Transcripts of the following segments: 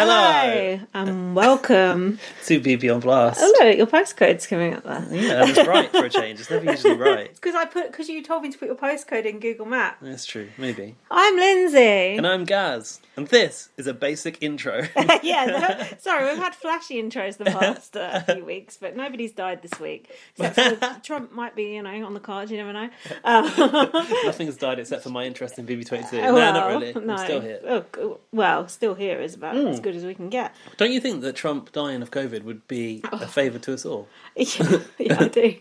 Hello, and welcome to BB on Blast. Oh look, your postcode's coming up there. Yeah, that was right for a change. It's never usually right. It's because you told me to put your postcode in Google Maps. That's true, maybe. I'm Lindsay. And I'm Gaz. And this is a basic intro. Sorry, we've had flashy intros the past few weeks, but nobody's died this week. Except for Trump might be, on the cards, you never know. Nothing's died except for my interest in BB22. Well, No, not really. No. I'm still here. Well, still here is about as good as we can get. Don't you think that Trump dying of COVID would be a favour to us all? Yeah, I do.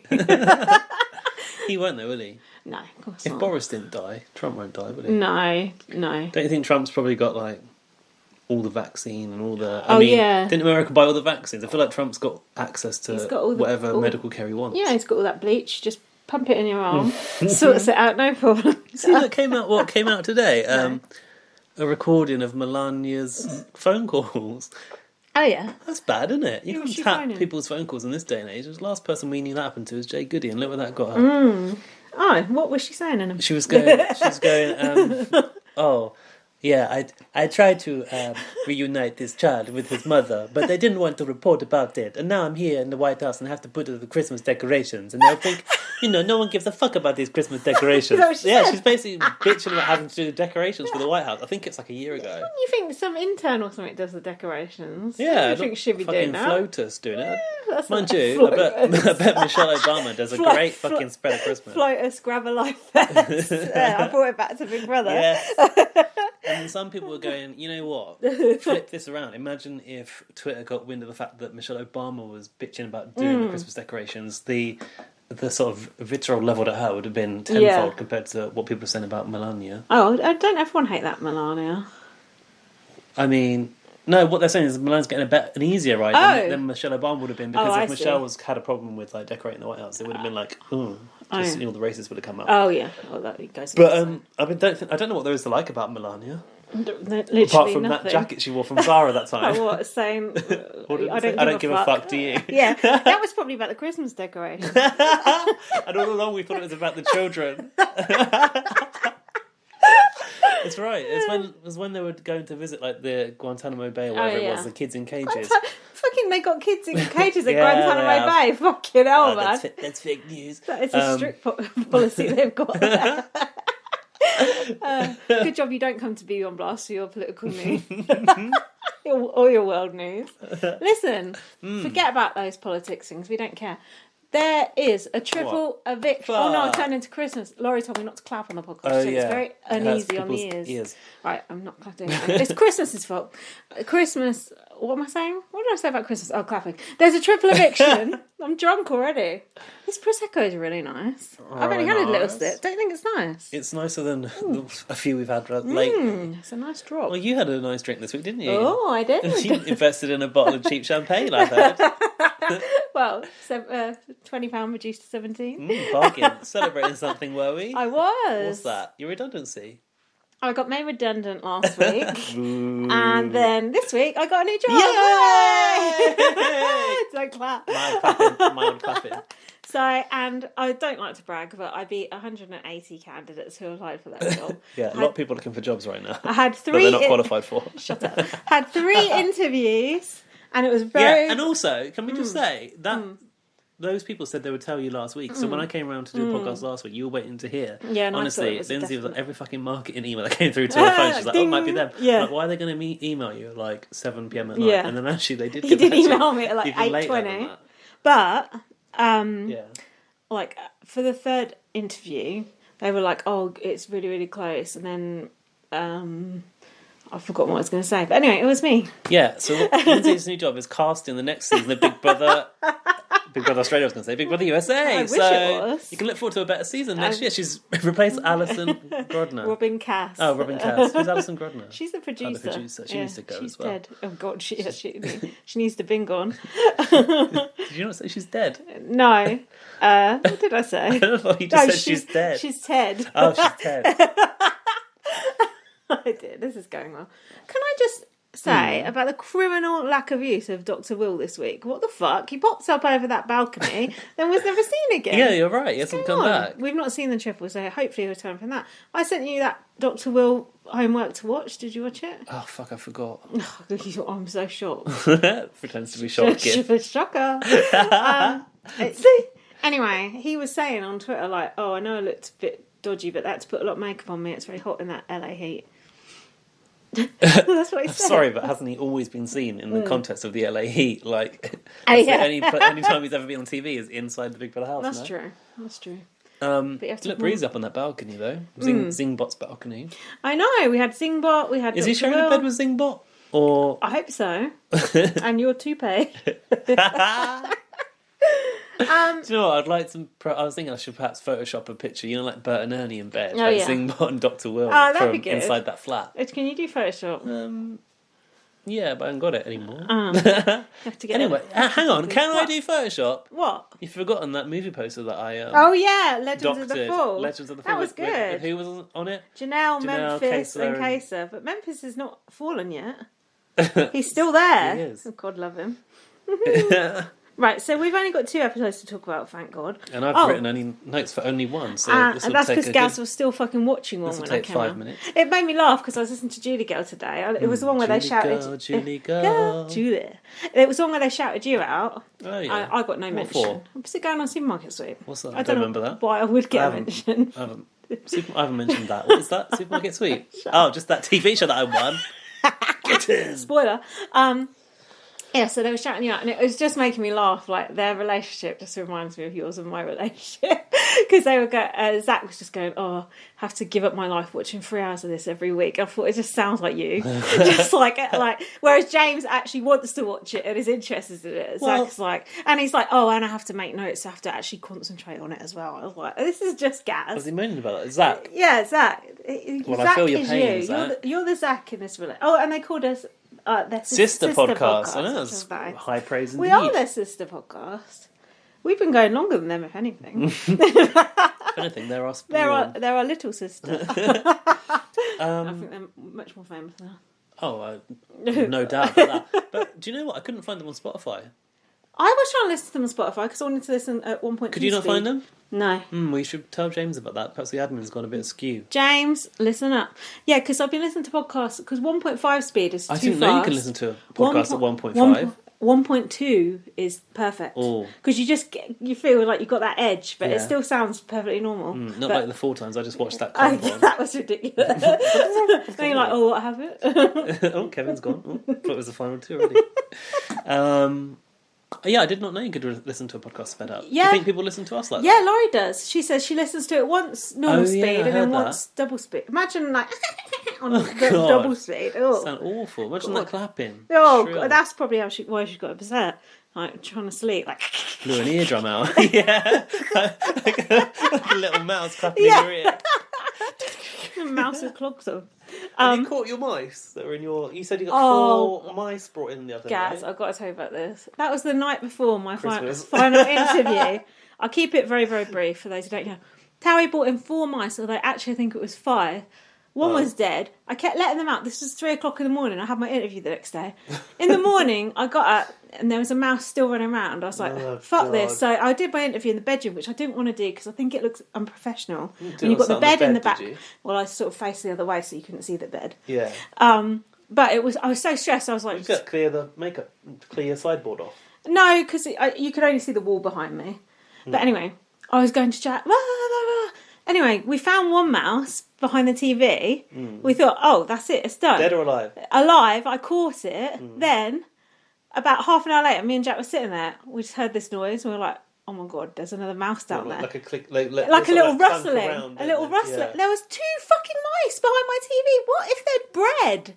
He won't though, will he? No, of course If not. Boris didn't die, Trump won't die, will he? No. Don't you think Trump's probably got all the vaccine and all the... Yeah. Didn't America buy all the vaccines? I feel like Trump's got access to whatever medical care he wants. Yeah, he's got all that bleach. Just pump it in your arm. Sorts it out, no problem. See what came out today? No. A recording of Melania's phone calls. Oh, yeah. That's bad, isn't it? You Who was can't she tap phoning? people's phone calls in this day and age. The last person we knew that happened to was Jay Goody, and look what that got her. Oh, what was she saying in him? She was going, oh, yeah, I tried to reunite this child with his mother, but they didn't want to report about it. And now I'm here in the White House and have to put up the Christmas decorations. And they'll think, no one gives a fuck about these Christmas decorations. She's basically bitching about having to do the decorations for the White House. I think it's like a year ago. Wouldn't you think some intern or something does the decorations? Yeah, I think she'd be doing that. Floaters doing it. That's Mind not you, I bet Michelle Obama does a great fucking spread of Christmas. Floaters, grab a life vest. I brought it back to Big Brother. Yes. And some people were going, you know what? Flip this around. Imagine if Twitter got wind of the fact that Michelle Obama was bitching about doing the Christmas decorations. The sort of vitriol levelled at her would have been tenfold compared to what people are saying about Melania. Oh, don't everyone hate that Melania? I mean, no, what they're saying is Melania's getting an easier ride than Michelle Obama would have been, because if Michelle had a problem with decorating the White House, it would have been like, all the racists would have come up. Oh yeah, well, that goes. But I don't know what there is to like about Melania. Literally Apart from nothing. that jacket she wore from Zara that time. Oh, what, saying, I don't give a fuck, do you? Yeah, that was probably about the Christmas decoration. And all along we thought it was about the children. It's right. It was when they were going to visit the Guantanamo Bay or whatever it was, the kids in cages. Fucking, they got kids in cages at Guantanamo Bay. Fucking hell, man. That's fake news. That is a strict policy they've got there. Good job you don't come to be on Blast for your political news. Or your world news. Listen, forget about those politics things. We don't care. There is a triple eviction. Oh no, I turned into Christmas. Laurie told me not to clap on the podcast. So it's very uneasy on the ears. Right, I'm not clapping. It's Christmas's fault. Christmas. What am I saying? What did I say about Christmas? Oh, clapping. There's a triple eviction. I'm drunk already. This Prosecco is really nice. I've only had a little sip. Don't you think it's nice? It's nicer than a few we've had lately. It's a nice drop. Well, you had a nice drink this week, didn't you? Oh, I did. You invested in a bottle of cheap champagne, I've heard. Well, £20 reduced to 17. Bargain. Celebrating something, were we? I was. What's that? Your redundancy? I got made redundant last week. And then this week I got a new job. Yay! Don't clap. Mild clapping. So, and I don't like to brag, but I beat 180 candidates who applied for that job. Yeah, a lot of people looking for jobs right now. I had 3... that they're not qualified for. Shut up. Had 3 interviews, and it was very... Yeah, and also, can we just say that... Those people said they would tell you last week. So when I came around to do a podcast last week, you were waiting to hear. Yeah, and honestly, was Lindsay was like, every fucking marketing email that came through to her phone. She's like, oh, it might be them. Yeah. Like, why are they going to email you at 7 p.m. at night? Yeah. And then actually they did. He did email me at 8:20. But for the third interview, they were like, "Oh, it's really, really close," and then I forgot what I was going to say. But anyway, it was me. Yeah. So Lindsay's new job is casting the next season of Big Brother. Big Brother Australia, I was going to say. Big Brother USA. I wish it was. You can look forward to a better season next year. She's replaced Alison Grodner. Robin Cass. Oh, Robin Cass. Who's Alison Grodner? She's the producer. The producer. She needs to go as well. She's dead. Oh, God, she needs to bin gone. Did you not say she's dead? No. What did I say? I don't know. You just said she's dead. She's Ted. Oh, she's Ted. I did. This is going well. Can I just say about the criminal lack of use of Dr. Will this week? What the fuck? He pops up over that balcony, then was never seen again. Yeah, you're right. He hasn't come back. We've not seen the triple, so hopefully he'll return from that. I sent you that Dr. Will homework to watch. Did you watch it? Oh, fuck, I forgot. I'm so shocked. Pretends to be shocking. Shocker. Anyway, he was saying on Twitter, like, oh, I know I looked a bit dodgy, but that's put a lot of makeup on me. It's very hot in that LA heat. That's what he said. Sorry, but hasn't he always been seen in the context of the LA heat? Like, yeah. the only time he's ever been on TV is inside the Big Brother house. That's true. That's true. But look breezy up on that balcony though. Zingbot's balcony. I know. We had Zingbot. We had. Is he sharing a bed with Zingbot? Or I hope so. And your toupee. Do you know what? I'd like some. I was thinking I should perhaps Photoshop a picture. You know, like Bert and Ernie in bed, like Zingbot and Dr. Will that'd be from good. inside that flat. Can you do Photoshop? Yeah, but I haven't got it anymore. You have to get anyway, hang on. Can I do Photoshop? What? You've forgotten that movie poster that I oh yeah, Legends doctored. of the Fall. Legends of the Fall. That was good. Who was on it? Janelle, Memphis, and Kayser. But Memphis is not fallen yet. He's still there. He is. Oh, God love him. Right, so we've only got 2 episodes to talk about, thank God. And I've written only notes for only one, so this will and that's take because Gaz was still fucking watching one when I came 5 out. minutes. It made me laugh because I was listening to Julie Girl today. It was the one where they shouted... Julie Girl. Julie. It was the one where they shouted you out. Oh, yeah. I got no mention. For? Was it going on Supermarket Sweep? What's that? I don't remember that. Why I would get a mention. I haven't mentioned that. What is that? Supermarket Sweep? Just that TV show that I won. Get in. Spoiler. Yeah, so they were shouting you out, and it was just making me laugh. Like, their relationship just reminds me of yours and my relationship. Because they were Zach was just going, oh, I have to give up my life watching 3 hours of this every week. I thought, it just sounds like you. Just like, whereas James actually wants to watch it and is interested in it. Zach's like, and he's like, oh, and I have to make notes. I have to actually concentrate on it as well. I was like, this is just Gaz. Was he moaning about it? Zach? Yeah, Zach. Well, Zach I feel your is pain, you. Zach. You're the Zach in this relationship. Oh, and they called us... their sister podcast. I know, that's nice. high praise indeed. We are their sister podcast. We've been going longer than them, if anything. If anything, they're our spawn. They're our little sister. I think they're much more famous now. Oh, no doubt about that. But do you know what? I couldn't find them on Spotify. I was trying to listen to them on Spotify because I wanted to listen at 1.2 Could you not find them? No. We should tell James about that. Perhaps the admin's gone a bit askew. James, listen up. Yeah, because I've been listening to podcasts because 1.5 speed is too fast. I didn't know you can listen to a podcast at 1.5. 1.2 is perfect because you feel like you've got that edge, but it still sounds perfectly normal. Not like the 4 times I just watched that. That was ridiculous. Then you're like, oh, what happened? Oh, Kevin's gone. Thought it was the final 2 already. Yeah, I did not know you could listen to a podcast sped up. Yeah. Do you think people listen to us like that? Yeah, Laurie does. She says she listens to it once normal speed and then that. once double speed. Imagine like on double speed. Oh, sound awful. Imagine that clapping. Oh, God, that's probably why she got upset. Like trying to sleep, like blew an eardrum out. Yeah, like a little mouse clapping in your ear. A mouse with clogs on. Have you caught your mice that were in your... You said you got 4 mice brought in the other night. Gaz, I've got to tell you about this. That was the night before my final interview. I'll keep it very, very brief for those who don't know. Towie brought in 4 mice, although actually I think it was 5. One was dead. I kept letting them out. This was 3 o'clock in the morning. I had my interview the next day. In the morning, I got up and there was a mouse still running around. I was like, fuck this. So I did my interview in the bedroom, which I didn't want to do because I think it looks unprofessional. And you've got the bed in the back. Well, I sort of faced the other way so you couldn't see the bed. Yeah. But I was so stressed. I was like... You got to clear your sideboard off. No, because you could only see the wall behind me. But anyway, I was going to chat. Anyway, we found 1 mouse behind the TV. We thought, oh, that's it, it's done. Dead or alive? Alive. I caught it. Then, about half an hour later, me and Jack were sitting there. We just heard this noise. And we were like, oh my God, there's another mouse down there. Like a click, like a little rustling. A little rustling. Yeah. There was 2 fucking mice behind my TV. What if they'd bred?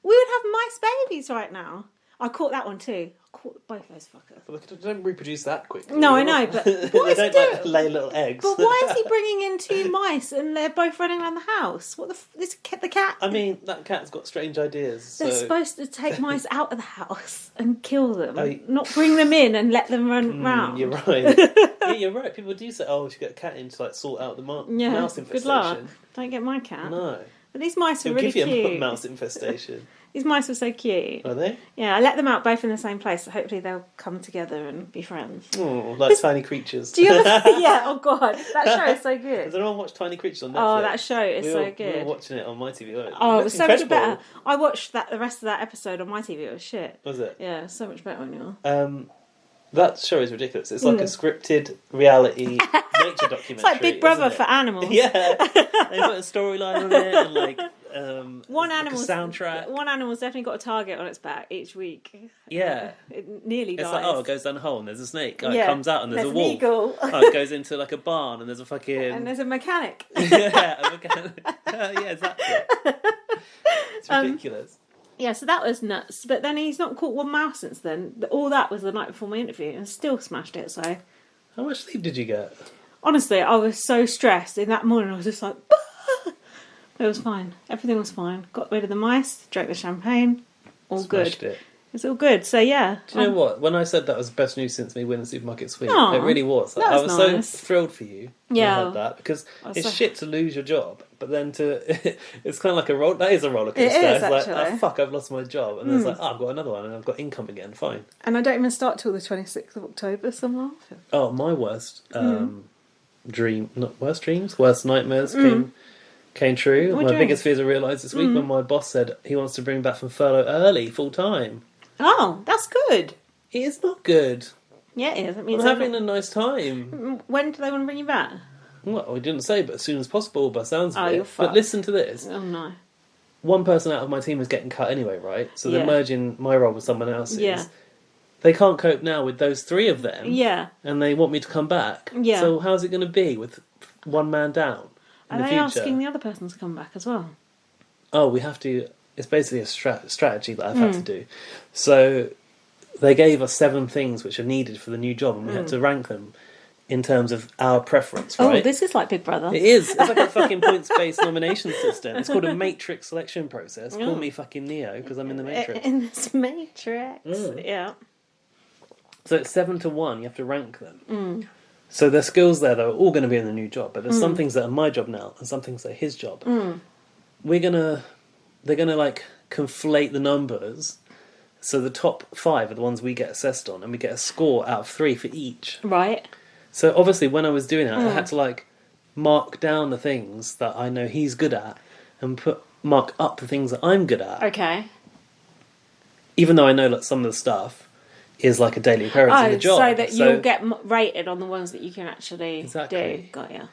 We would have mice babies right now. I caught that one too. I caught both those fuckers. But they don't reproduce that quickly. No, I know, but they don't lay little eggs. But why is he bringing in 2 mice and they're both running around the house? What the cat? I mean, that cat's got strange ideas. They're supposed to take mice out of the house and kill them, not bring them in and let them run round. You're right. Yeah, you're right. People do say, "Oh, we should get a cat in to like sort out the mouse infestation." Good luck. Don't get my cat. No. But these mice are really cute. Give you a mouse infestation. These mice were so cute. Are they? Yeah, I let them out both in the same place, so hopefully they'll come together and be friends. Oh, like Tiny Creatures. Do you ever... Yeah, oh God, that show is so good. Has anyone watched Tiny Creatures on Netflix? Oh, that show is so good. We were watching it on my TV. Oh, it was so much better. I watched the rest of that episode on my TV. It was shit. Was it? Yeah, it was so much better on yours. That show is ridiculous. It's like a scripted reality nature documentary. It's like Big Brother for animals. Yeah, they've got a storyline on it and like one animal soundtrack. One animal's definitely got a target on its back each week. Yeah, it nearly dies. It's like it goes down a hole and there's a snake. It comes out and there's a wolf. An eagle. It goes into like a barn and there's a fucking and there's a mechanic. Yeah, a mechanic. Yeah, exactly. It's ridiculous. Yeah, so that was nuts. But then he's not caught one mouse since then. All that was the night before my interview and still smashed it, so... How much sleep did you get? Honestly, I was so stressed. In that morning, I was just like... Bah! It was fine. Everything was fine. Got rid of the mice, drank the champagne. All Smashed good. It. It's all good, so yeah. Do you know what? When I said that was the best news since me winning Supermarket Sweep, Aw, it really was. Like, that was I was nice. so thrilled for you when Yeah. I heard that, because it's so- shit to lose your job, but then it's kind of like that is a roller coaster. It is, it's like, actually. oh fuck, I've lost my job, and then it's like, oh, I've got another one, and I've got income again, fine. And I don't even start till the 26th of October, so I'm laughing. Oh, my worst worst nightmares came true. What My dream? biggest fears are realised this week when my boss said he wants to bring me back from furlough early, full time. Oh, that's good. It is not good. Yeah, it is. It I'm means having a nice time. When do they want to bring you back? Well, we didn't say, but as soon as possible, by sounds of Oh, it. you're But fucked. listen to this. Oh, no. One person out of my team is getting cut anyway, right? So they're Yeah. merging my role with someone else's. Yeah. They can't cope now with those three of them. Yeah. And they want me to come back. Yeah. So how's it going to be with one man down in Are the they future? asking the other person to come back as well? Oh, we have to... It's basically a strategy that I've had to do. So they gave us 7 things which are needed for the new job, and we had to rank them in terms of our preference, right? Oh, this is like Big Brother. It is. It's like a fucking points-based nomination system. It's called a matrix selection process. Call me fucking Neo, because I'm in the Matrix. In this Matrix. Yeah. So it's 7 to 1. You have to rank them. So there's skills there that are all going to be in the new job, but there's some things that are my job now, and some things that are his job. They're gonna like conflate the numbers. So the top 5 are the ones we get assessed on, and we get a score out of 3 for each. Right. So obviously, when I was doing that, I had to like mark down the things that I know he's good at, and mark up the things that I'm good at. Okay. Even though I know that some of the stuff is like a daily occurrence in the job. So that you'll get rated on the ones that you can actually Exactly. do. Got ya.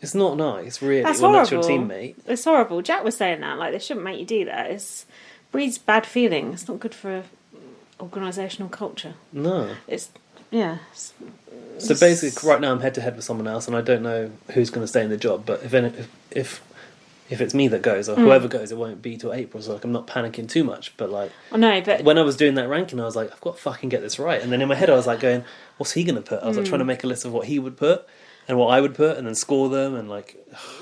It's not nice, really, That's when horrible. that's your teammate. It's horrible. Jack was saying that. Like, they shouldn't make you do that. It breeds bad feelings. It's not good for organisational culture. No. So So basically, right now I'm head to head with someone else, and I don't know who's going to stay in the job. But if it's me that goes, or whoever goes, it won't be till April. So like, I'm not panicking too much. But like, I know, but when I was doing that ranking, I was like, I've got to fucking get this right. And then in my head, I was like, going, what's he going to put? I was like trying to make a list of what he would put and what I would put, and then score them, and like.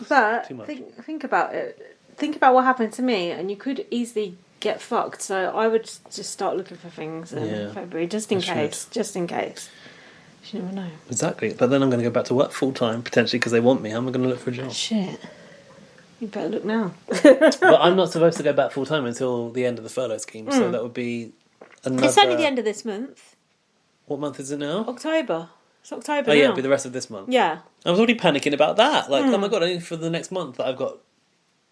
Too much. think about it. Think about what happened to me, and you could easily get fucked. So I would just start looking for things in February, just in case. Just in case. You never know. Exactly. But then I'm going to go back to work full time, potentially, because they want me. How am I going to look for a job? Shit. You better look now. But I'm not supposed to go back full time until the end of the furlough scheme, so that would be another... It's only the end of this month. What month is it now? October. It's October Oh yeah, now. it'll be the rest of this month. Yeah. I was already panicking about that. Like, oh my god, I need for the next month that I've got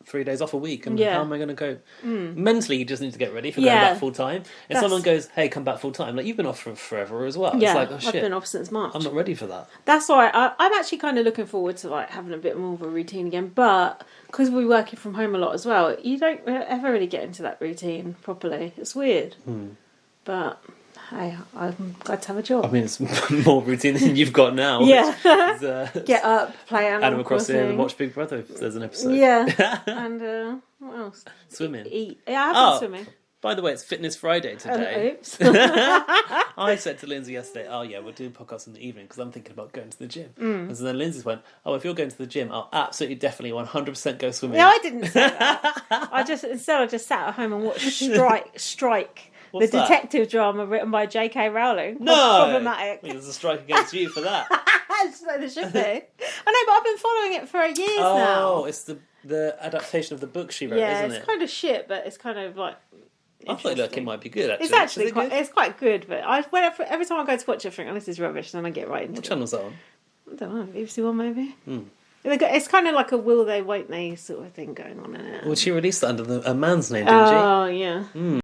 3 days off a week, and how am I going to go? Mentally, you just need to get ready for going back full time. If someone goes, "Hey, come back full time," like you've been off for forever as well. Yeah, it's like, oh shit, I've been off since March. I'm not ready for that. That's why I'm actually kind of looking forward to like having a bit more of a routine again. But because we're working from home a lot as well, you don't ever really get into that routine properly. It's weird. But hey, I'm glad to have a job. I mean, it's more routine than you've got now. Yeah. It's, Get up, play Animal Crossing, and watch Big Brother if there's an episode. Yeah. And what else? Swimming. Eat. Yeah, I have been swimming. By the way, it's Fitness Friday today. Oops. I said to Lindsay yesterday, oh yeah, we'll do a podcast in the evening because I'm thinking about going to the gym. And so then Lindsay went, oh, if you're going to the gym, I'll absolutely definitely 100% go swimming. No, I didn't say that. I just sat at home and watched Strike. What's the that? detective drama written by J.K. Rowling. No! Problematic. I mean, there's a strike against you for that. So there should be. I know, but I've been following it for years now. Oh, it's the the adaptation of the book she wrote, Yeah, isn't it's it? kind of shit, but it's kind of like. I thought it might be good, actually. It's actually Is it good? it's quite good, but every time I go to watch it, I think, oh, this is rubbish, and then I get right into What it. channel's that on? I don't know, BBC One maybe? It's kind of like a will they, won't they sort of thing going on in it. Well, she released it under a man's name, didn't she? Oh, yeah.